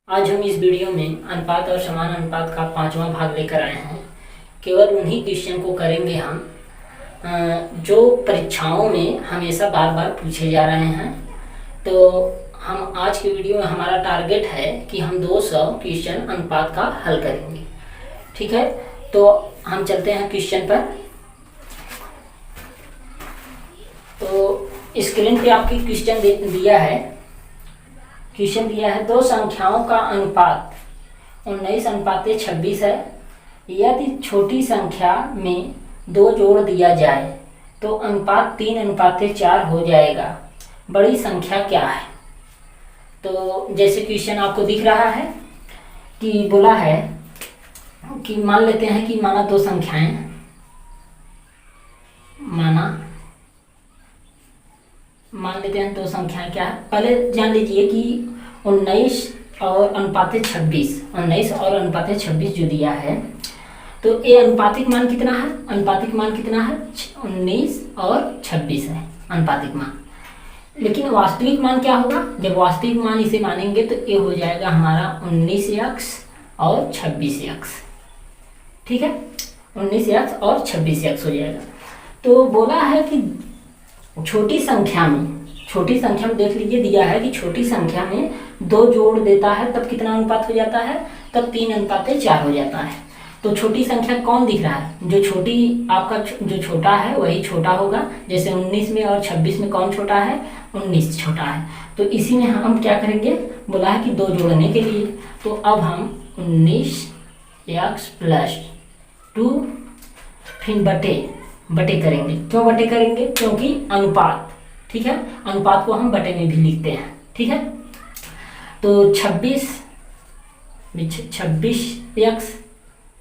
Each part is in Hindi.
आज हम इस वीडियो में अनुपात और समान अनुपात का 5वां भाग लेकर आए हैं। केवल उन्हीं क्वेश्चन को करेंगे हम जो परीक्षाओं में हमेशा बार बार पूछे जा रहे हैं। तो हम आज की वीडियो में हमारा टारगेट है कि हम 200 क्वेश्चन अनुपात का हल करेंगे। ठीक है, तो हम चलते हैं क्वेश्चन पर। तो स्क्रीन पे आपकी क्वेश्चन दिया है। क्वेश्चन दिया है, दो संख्याओं का अनुपात 19:26 है। यदि छोटी संख्या में 2 जोड़ दिया जाए तो अनुपात 3:4 हो जाएगा। बड़ी संख्या क्या है? तो जैसे क्वेश्चन आपको दिख रहा है कि बोला है कि मान लेते हैं कि माना दो संख्याएं, मान लेते हैं दो संख्याएं क्या है। पहले जान लीजिए कि 19 और अनुपात 26 जो दिया है, तो ये अनुपातिक मान कितना है? अनुपातिक मान कितना है? 19 और 26 है अनुपातिक मान। लेकिन वास्तविक मान क्या होगा? जब वास्तविक मान इसे मानेंगे तो ये हो जाएगा हमारा 19x और 26x। ठीक है, 19x और 26x हो जाएगा। तो बोला है कि छोटी संख्या में देख लीजिए, दिया है कि छोटी संख्या में 2 जोड़ देता है तब कितना अनुपात हो जाता है? तब 3:4 हो जाता है। तो छोटी संख्या कौन दिख रहा है? जो छोटी आपका जो छोटा है वही छोटा होगा। जैसे 19 में और 26 में कौन छोटा है? 19 छोटा है। तो इसी में हम क्या करेंगे? बोला है कि 2 जोड़ने के लिए। तो अब हम 19x + 2 फिर बटे करेंगे। क्यों बटे करेंगे? क्योंकि अनुपात, ठीक है, अनुपात को हम बटे में भी लिखते हैं। ठीक है, तो 26x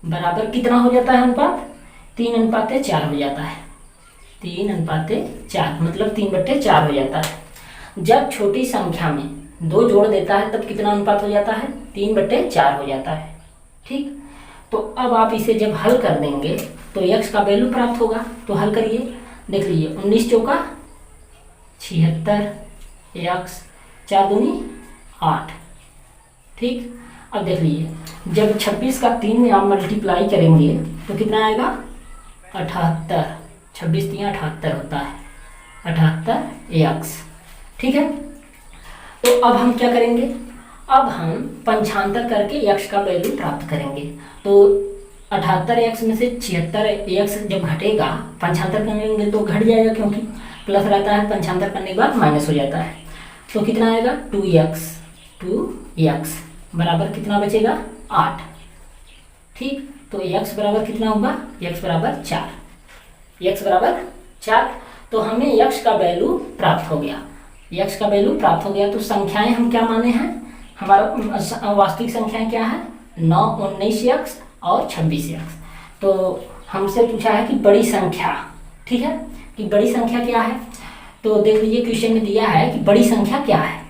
बराबर कितना हो जाता है अनुपात? 3:4 हो जाता है। 3:4 मतलब 3/4 हो जाता है। जब छोटी संख्या में 2 जोड़ देता है तब कितना अनुपात हो जाता है? 3/4 हो जाता है। ठीक, तो अब आप इसे जब हल कर देंगे तो x का वैल्यू प्राप्त होगा। तो हल करिए, देख लीजिए, 19 चौका 76, x 4 दूनी 8। ठीक, अब देख लीजिए, जब 26 का 3 में आप मल्टीप्लाई करेंगे तो कितना आएगा? 78। 26 3 78 होता है, 78x। ठीक है, तो अब हम क्या करेंगे? अब हम पंचांतर करके x का वैल्यू प्राप्त करेंगे। तो 78x में से 76x जब घटेगा, पंचांतर करेंगे तो घट जाएगा, क्योंकि प्लस रहता है, पंचांतर करने के बाद माइनस हो जाता है। तो कितना आएगा? 2x बराबर कितना बचेगा? 8। ठीक, तो x बराबर कितना होगा? x बराबर 4। तो हमें x का वैल्यू प्राप्त हो गया। x का वैल्यू प्राप्त हो गया। तो संख्याएं हम क्या माने हैं? हमारा वास्तविक संख्याएं क्या है? 9, 19x और 26x। तो हमसे पूछा है कि बड़ी संख्या, ठीक है, कि बड़ी संख्या क्या है। तो देख लीजिए, क्वेश्चन में दिया है कि बड़ी संख्या क्या है।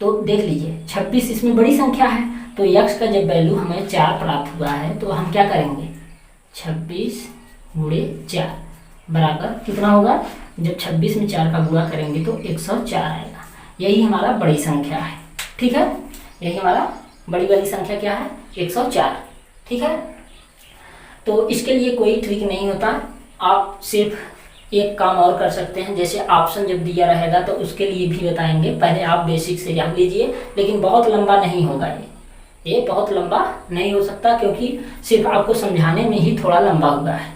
तो देख लीजिए, 26 इसमें बड़ी संख्या है। तो x का जब वैल्यू हमें 4 प्राप्त हुआ है तो हम क्या करेंगे? 26 × 4 बराबर कितना होगा? जब 26 में 4 का गुणा करेंगे तो 104 आएगा। यही हमारा बड़ी संख्या है। ठीक है, यही हमारा बड़ी वाली संख्या क्या है? 104। ठीक है, तो इसके लिए कोई ट्रिक नहीं होता। आप सिर्फ एक काम और कर सकते हैं, जैसे ऑप्शन जब दिया रहेगा तो उसके लिए भी बताएंगे। पहले आप बेसिक से जान लीजिए, लेकिन बहुत लंबा नहीं होगा ये बहुत लंबा नहीं हो सकता, क्योंकि सिर्फ आपको समझाने में ही थोड़ा लंबा हुआ है।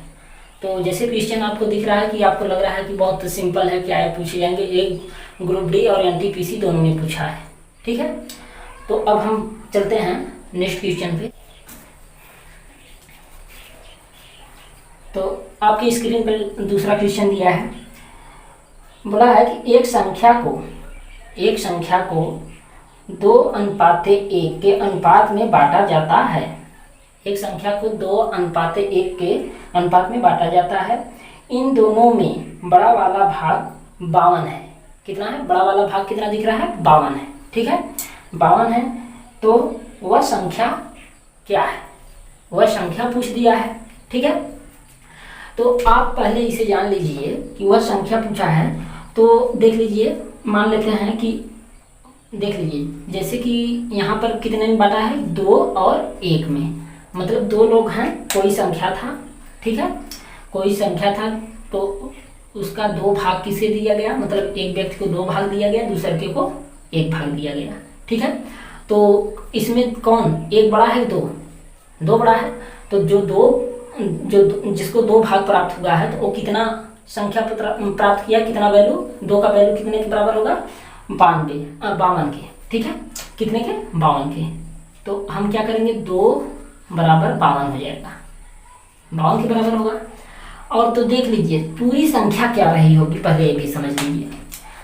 तो जैसे क्वेश्चन आपको दिख रहा है कि आपको लग रहा है कि बहुत सिंपल है, क्या है पूछे जाएंगे, एक ग्रुप डी और एनटीपीसी दोनों ने पूछा है। ठीक है, तो अब हम चलते हैं नेक्स्ट क्वेश्चन पे। तो आपकी स्क्रीन पर दूसरा क्वेश्चन दिया है। बोला है कि एक संख्या को 2:1 के अनुपात में बांटा जाता है। एक संख्या को 2:1 के अनुपात में बांटा जाता है। इन दोनों में बड़ा वाला भाग 52 है। कितना है? बड़ा वाला भाग कितना दिख रहा है? 52 है। ठीक है, 52 है। तो वह संख्या क्या है? वह संख्या पूछ दिया है। ठीक है, तो आप पहले इसे जान लीजिए कि वह संख्या पूछा है। तो देख लीजिए, मान लेते हैं कि देख लीजिए, जैसे कि यहाँ पर कितने में बांटा है, 2 और 1 में, मतलब 2 लोग हैं, कोई संख्या था, ठीक है, कोई संख्या था, तो उसका 2 भाग किसे दिया गया, मतलब एक व्यक्ति को 2 भाग दिया गया, दूसरे के को 1 भाग दिया गया, ठीक है। तो इसमें कौन, 1 बड़ा है, 2 बड़ा है, तो जिसको 2 भाग प्राप्त हुआ है, तो वो कितना संख्या प्राप्त किया, कितना वैल्यू, 2 का वैल्यू कितने के बराबर होगा, 52 के, ठीक है, कितने के, 52 के। तो हम क्या करेंगे, 2 बराबर 52 हो जाएगा, 52 के बराबर होगा। और तो देख लीजिए पूरी संख्या क्या रही होगी, पहले ये भी समझ लीजिए।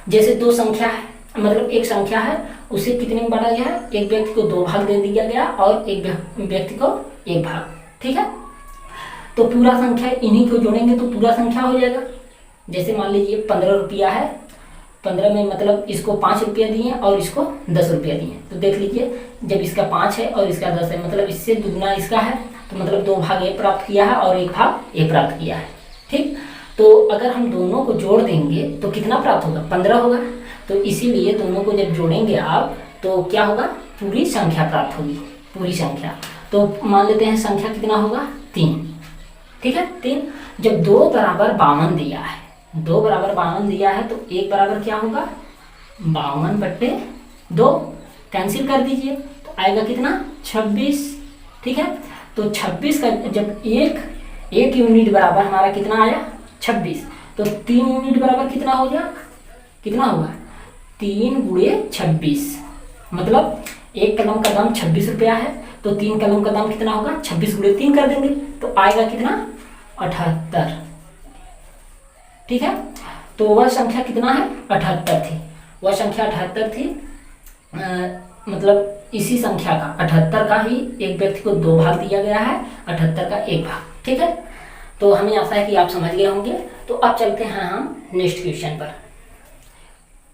जैसे 2 संख्या है, मतलब एक संख्या है, उसे कितने में बांटा गया है, एक व्यक्ति को 2 भाग दे दिया गया और एक व्यक्ति को 1 भाग, ठीक है। तो पूरा संख्या इन्हीं को जोड़ेंगे तो पूरा संख्या हो जाएगा। जैसे मान लीजिए 15 रुपया है, 15 में मतलब इसको 5 रुपया दिए और इसको 10 रुपया दिए, तो देख लीजिए जब इसका 5 है और इसका 10 है, मतलब इससे दुगना इसका है, तो मतलब 2 भाग ए प्राप्त किया है और 1 भाग ए प्राप्त किया है, ठीक। तो अगर हम दोनों को जोड़ देंगे तो कितना प्राप्त होगा, 15 होगा। तो इसीलिए दोनों को जब जोड़ेंगे आप तो क्या होगा, पूरी संख्या प्राप्त होगी, पूरी संख्या। तो मान लेते हैं संख्या कितना होगा, 3, ठीक है, 3। जब 2 बराबर 52 दिया है, 2 बराबर 52 दिया है, तो 1 बराबर क्या होगा, 52/2, कैंसिल कर दीजिए, तो आएगा कितना, 26, ठीक है। तो 26 का जब एक यूनिट बराबर हमारा कितना आया, 26, तो 3 यूनिट बराबर कितना हो गया, कितना होगा, 3 × 26, मतलब एक कलम का दाम 26 रुपया है, तो 3 कलम का दाम कितना होगा, 26 × 3 कर देंगे, तो आएगा कितना, 78, ठीक है। तो वह संख्या कितना है, 78 थी, वह संख्या 78 थी, मतलब इसी संख्या का 78 का ही एक व्यक्ति को 2 भाग दिया गया है, 78 का 1 भाग, ठीक है। तो हमें आशा है कि आप समझ गए होंगे। तो अब चलते हैं हम नेक्स्ट क्वेश्चन पर।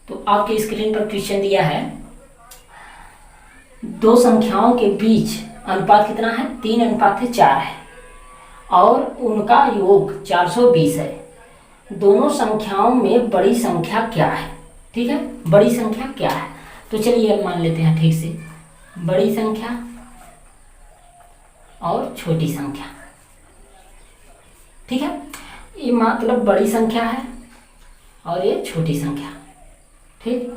तो आपकी स्क्रीन पर क्वेश्चन दिया है, 2 संख्याओं के बीच अनुपात कितना है, 3:4 है और उनका योग 420 है। दोनों संख्याओं में बड़ी संख्या क्या है, ठीक है, बड़ी संख्या क्या है। तो चलिए अब मान लेते हैं ठीक से, बड़ी संख्या और छोटी संख्या, ठीक है। ये मतलब बड़ी संख्या है और ये छोटी संख्या, ठीक।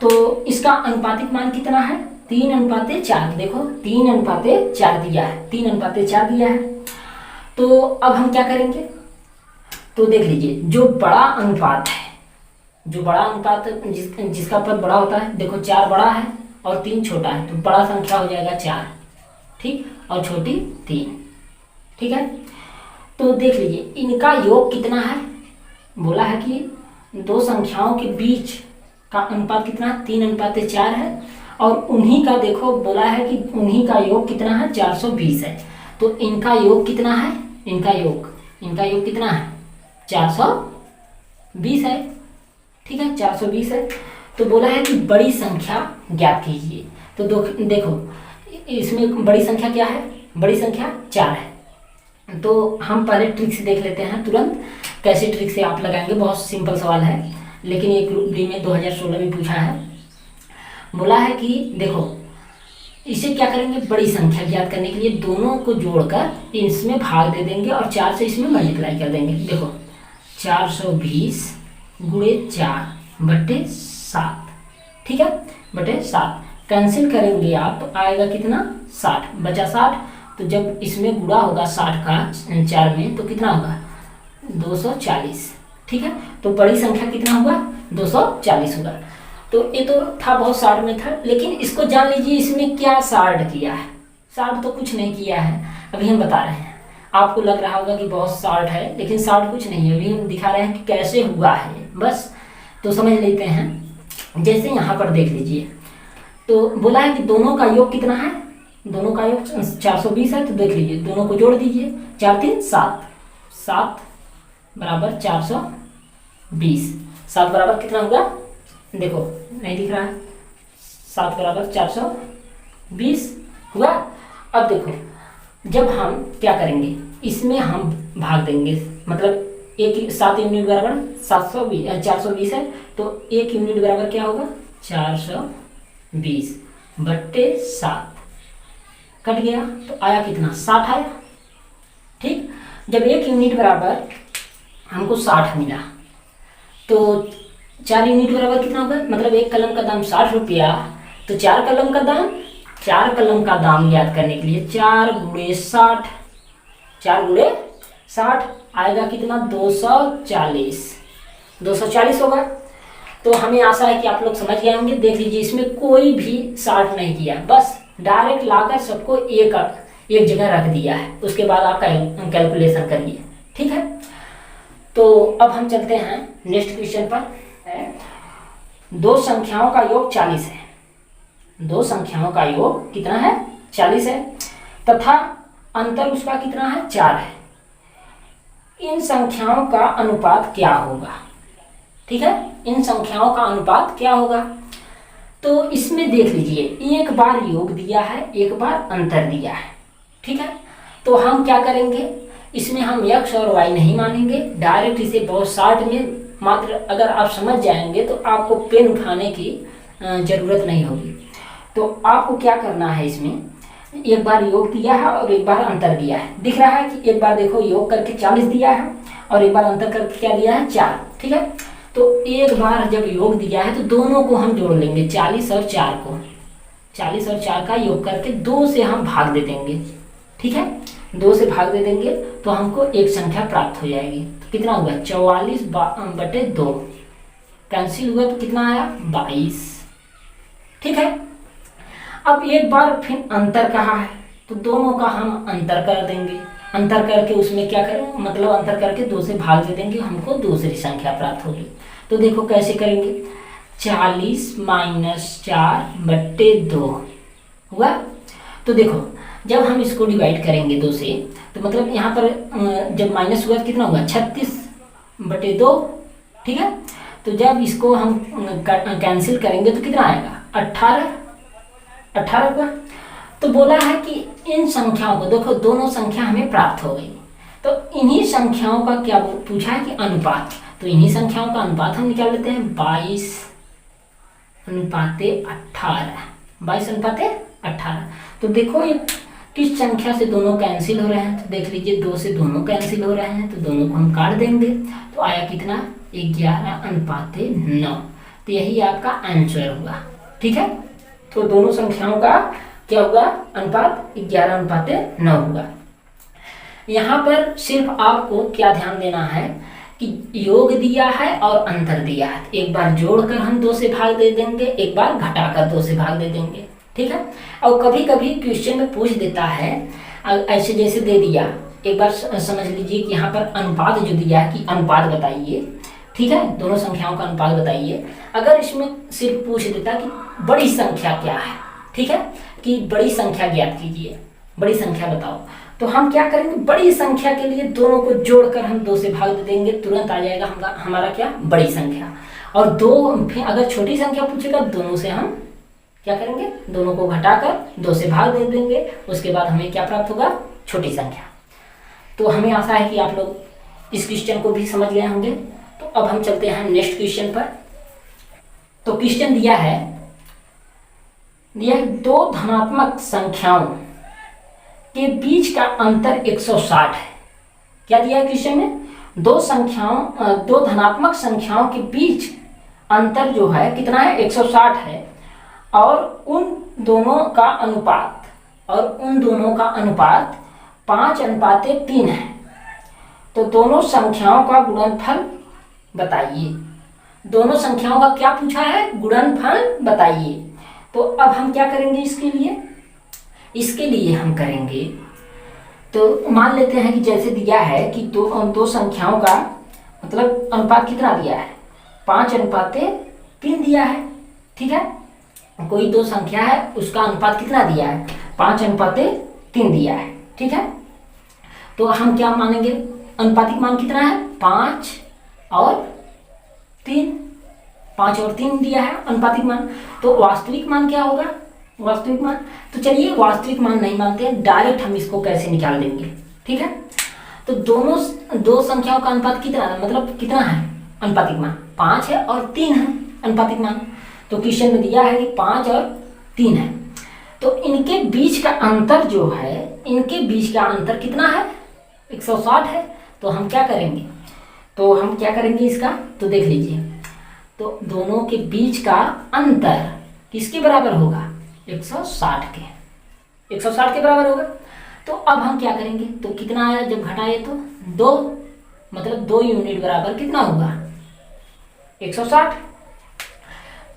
तो इसका अनुपातिक मान कितना है, 3:4, देखो 3:4 दिया है, 3:4 दिया है। तो अब हम क्या करेंगे, तो देख लीजिए जो बड़ा अनुपात है, जो बड़ा अनुपात जिसका पद बड़ा होता है, देखो 4 बड़ा है और 3 छोटा है, तो बड़ा संख्या हो जाएगा 4, ठीक, और छोटी 3, ठीक है। तो देख लीजिए इनका योग कितना है, बोला है कि 2 संख्याओं के बीच का अनुपात कितना है, 3:4 है, और उन्हीं का देखो बोला है कि उन्हीं का योग कितना है, 420 है। तो इनका योग कितना है, इनका योग कितना है, 420 है, ठीक है, 420 है। तो बोला है कि बड़ी संख्या ज्ञात कीजिए। तो देखो इसमें बड़ी संख्या क्या है, बड़ी संख्या 4 है। तो हम पहले ट्रिक से देख लेते हैं तुरंत, कैसे ट्रिक से आप लगाएंगे, बहुत सिंपल सवाल है, लेकिन ये ग्रुप डी में 2016 में पूछा है। बोला है कि देखो इसे क्या करेंगे, बड़ी संख्या ज्ञात करने के लिए दोनों को जोड़कर इसमें भाग दे देंगे और 4 से इसमें मल्टीप्लाई कर देंगे। देखो 420 × 4/7, ठीक है, बटे 7, कैंसिल करेंगे आप, आएगा कितना, 60, बचा 60। तो जब इसमें गुणा होगा 60 का 4 में, तो कितना होगा, 240, ठीक है। तो बड़ी संख्या कितना होगा, 240 होगा। तो ये तो था बहुत शॉर्ट में था, लेकिन इसको जान लीजिए इसमें क्या शॉर्ट किया है। शॉर्ट तो कुछ नहीं किया है, अभी हम बता रहे हैं। आपको लग रहा होगा कि बहुत शॉर्ट है, लेकिन शॉर्ट कुछ नहीं है, अभी हम दिखा रहे हैं कि कैसे हुआ है, बस। तो समझ लेते हैं। जैसे यहाँ पर देख लीजिए, तो बोला है कि दोनों का योग कितना है, दोनों का योग 420 है। तो देख लीजिए दोनों को जोड़ दीजिए, 4 3 7, 7 बराबर 420, 7 बराबर कितना होगा, देखो नहीं दिख रहा है, 7 बराबर 420 हुआ। अब देखो जब हम क्या करेंगे, इसमें हम भाग देंगे, मतलब 7 यूनिट बराबर 420 है, तो 1 यूनिट बराबर क्या होगा, 420, 20/7 कट गया तो आया कितना, 60 आया। ठीक, जब 1 यूनिट बराबर हमको 60 मिला तो 4 यूनिट बराबर कितना होगा, मतलब 1 कलम का दाम 60 रुपया, तो 4 कलम का दाम, 4 कलम का दाम याद करने के लिए 4 × 60, 4 × 60 आएगा कितना, 240 होगा। तो हमें आशा है कि आप लोग समझ गए होंगे। देख लीजिए इसमें कोई भी 60 नहीं किया, बस डायरेक्ट लाकर सबको एक जगह रख दिया है, उसके बाद आप कैलकुलेशन करिए। ठीक है, तो अब हम चलते हैं नेक्स्ट क्वेश्चन पर। दो संख्याओं का योग 40 है, दो संख्याओं का योग कितना है, 40 है, तथा अंतर उसका कितना है, 4 है। इन संख्याओं का अनुपात क्या होगा। ठीक है, इन संख्याओं का अनुपात क्या होगा। तो इसमें देख लीजिए, एक बार योग दिया है, एक बार अंतर दिया है। ठीक है, तो हम क्या करेंगे, इसमें हम x और y नहीं मानेंगे, डायरेक्ट इसे बहुत शॉर्ट में, मात्र अगर आप समझ जाएंगे तो आपको पेन उठाने की ज़रूरत नहीं होगी। तो आपको क्या करना है, इसमें एक बार योग दिया है और एक बार अंतर दिया है। दिख रहा है कि एक बार देखो योग करके 40 दिया है और एक बार अंतर करके क्या दिया है, 4। ठीक है, तो एक बार जब योग दिया है तो दोनों को हम जोड़ लेंगे, 40 और 4 को, 40 और 4 का योग करके 2 से हम भाग दे देंगे। ठीक है, 2 से भाग दे देंगे तो हमको एक संख्या प्राप्त हो जाएगी। तो कितना हुआ, 44/2, कैंसिल हुआ तो कितना आया, 22। ठीक है, अब एक बार फिर अंतर कहा है तो दोनों का हम अंतर कर देंगे, अंतर करके उसमें क्या करें, मतलब अंतर करके 2 से भाग दे देंगे, हमको दूसरी संख्या प्राप्त होगी। तो देखो कैसे करेंगे, 40 - 4/2 हुआ। तो देखो जब हम इसको डिवाइड करेंगे 2 से, तो मतलब यहाँ पर जब माइनस हुआ तो कितना हुआ, 36/2। ठीक है, तो जब इसको हम कैंसिल करेंगे तो कितना आएगा, 18 हुआ। तो बोला है कि इन संख्याओं को, देखो दोनों संख्या हमें प्राप्त हो गई, तो इन्हीं संख्याओं का क्या पूछा है कि अनुपात, तो इन्हीं संख्याओं का अनुपात हम निकाल लेते हैं, 22/18, 22/18। तो देखो ये किस संख्या से दोनों कैंसिल हो रहे हैं, तो देख लीजिए 2 से दोनों कैंसिल हो रहे हैं, तो दोनों को हम काट देंगे, तो आया कितना, 11/9। तो यही आपका आंसर हुआ। ठीक है, तो दोनों संख्याओं का क्या होगा, अनुपात 11/9 होगा। यहाँ पर सिर्फ आपको क्या ध्यान देना है कि योग दिया है और अंतर दिया है, एक बार जोड़कर हम 2 से भाग दे देंगे, एक बार घटाकर 2 से भाग दे देंगे। ठीक है, और कभी कभी क्वेश्चन में पूछ देता है ऐसे, जैसे दे दिया, एक बार समझ लीजिए कि यहाँ पर अनुपात जो दिया है कि अनुपात बताइए। ठीक है, दोनों संख्याओं का अनुपात बताइए। अगर इसमें सिर्फ पूछ देता कि बड़ी संख्या क्या है, ठीक है, कि बड़ी संख्या ज्ञात कीजिए, बड़ी संख्या बताओ, तो हम क्या करेंगे, बड़ी संख्या के लिए दोनों को जोड़कर हम 2 से भाग दे देंगे, तुरंत आ जाएगा हमारा क्या, बड़ी संख्या। और 2 फिर अगर छोटी संख्या पूछेगा, दोनों से हम क्या करेंगे, दोनों को घटाकर 2 से भाग दे देंगे, उसके बाद हमें क्या प्राप्त होगा, छोटी संख्या। तो हमें आशा है कि आप लोग इस क्वेश्चन को भी समझ गए होंगे। तो अब हम चलते हैं नेक्स्ट क्वेश्चन पर। तो क्वेश्चन दिया है, दो धनात्मक संख्याओं के बीच का अंतर 160 है। क्या दिया है क्वेश्चन में, दो धनात्मक संख्याओं के बीच अंतर जो है कितना है, 160 है, और उन दोनों का अनुपात 5:3 है। तो दोनों संख्याओं का गुणनफल बताइए। दोनों संख्याओं का क्या पूछा है, गुणनफल बताइए। तो अब हम क्या करेंगे, इसके लिए हम करेंगे, तो मान लेते हैं कि जैसे दिया है कि दो संख्याओं का मतलब अनुपात कितना दिया है, 5:3 दिया है। ठीक है, कोई दो संख्या है, उसका अनुपात कितना दिया है, 5:3 दिया है। ठीक है, तो हम क्या मानेंगे, अनुपातिक मान कितना है, 5 और 3 दिया है अनुपातिक मान। तो वास्तविक मान क्या होगा, वास्तविक मान, तो चलिए वास्तविक मान नहीं मानते हैं, डायरेक्ट हम इसको कैसे निकाल देंगे। ठीक है, तो दो संख्याओं का अनुपात कितना है, मतलब कितना है अनुपातिक मान, 5 है और 3 है अनुपातिक मान। तो क्वेश्चन में दिया है कि 5 और 3 है। तो इनके बीच का अंतर जो है, इनके बीच का अंतर कितना है? 160 है। तो हम क्या करेंगे इसका, तो देख लीजिए, तो दोनों के बीच का अंतर किसके बराबर होगा? 160 के, 160 के बराबर होगा। तो अब हम क्या करेंगे, तो कितना आया जब घटाए तो 2, मतलब 2 यूनिट बराबर कितना होगा? 160।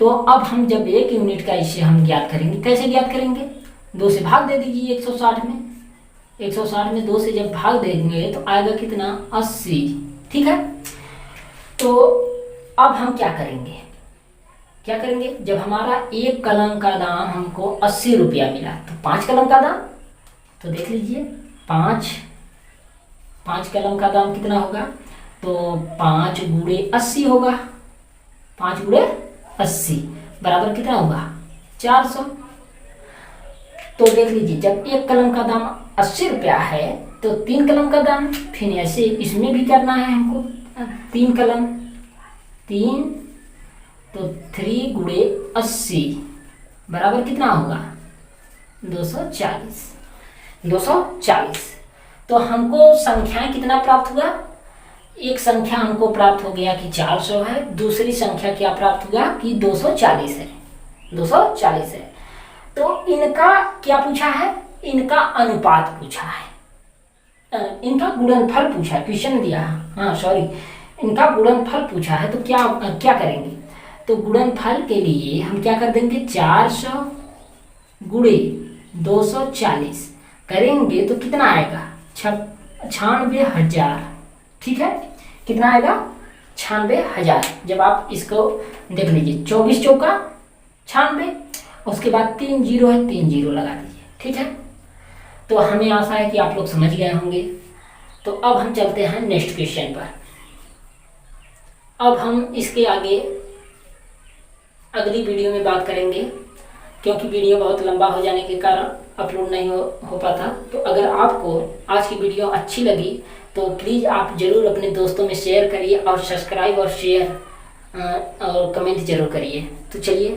तो अब हम जब 1 यूनिट का इसे हम ज्ञात करेंगे, कैसे ज्ञात करेंगे? 2 से भाग दे दीजिए 160 में, 160 में 2 से जब भाग देंगे तो आएगा कितना? 80। ठीक है। तो अब हम क्या करेंगे, जब हमारा 1 कलम का दाम हमको 80 रुपया मिला, तो 5 कलम का दाम, तो देख लीजिए 5 कलम का दाम कितना होगा? तो 5 गुणे 80 होगा, 5 गुणे 80 बराबर कितना होगा? 400। तो देख लीजिए, जब 1 कलम का दाम 80 रुपया है तो 3 कलम का दाम, फिर ऐसे इसमें भी करना है हमको, 3 कलम, 3, तो 3 गुणे 80 बराबर कितना होगा? 240। 240। तो हमको संख्याएं कितना प्राप्त हुआ? एक संख्या हमको प्राप्त हो गया कि 400 है, दूसरी संख्या क्या प्राप्त हुआ कि 240 है, 240 है। तो इनका क्या पूछा है? इनका अनुपात पूछा है, इनका गुणनफल पूछा है, क्वेश्चन दिया है, हाँ सॉरी, इनका गुणनफल पूछा है। तो क्या करेंगे? तो गुणनफल के लिए हम क्या कर देंगे? 400 गुणे 240 करेंगे तो कितना आएगा? 96,000। ठीक है, कितना आएगा? 96,000। जब आप इसको देख लीजिए, 24 चौका 96, उसके बाद 3 जीरो है, 3 जीरो लगा दीजिए। ठीक है, तो हमें आशा है कि आप लोग समझ गए होंगे। तो अब हम चलते हैं नेक्स्ट क्वेश्चन पर। अब हम इसके आगे अगली वीडियो में बात करेंगे, क्योंकि वीडियो बहुत लंबा हो जाने के कारण अपलोड नहीं हो पाता। तो अगर आपको आज की वीडियो अच्छी लगी तो प्लीज़ आप ज़रूर अपने दोस्तों में शेयर करिए, और सब्सक्राइब और शेयर और कमेंट ज़रूर करिए। तो चलिए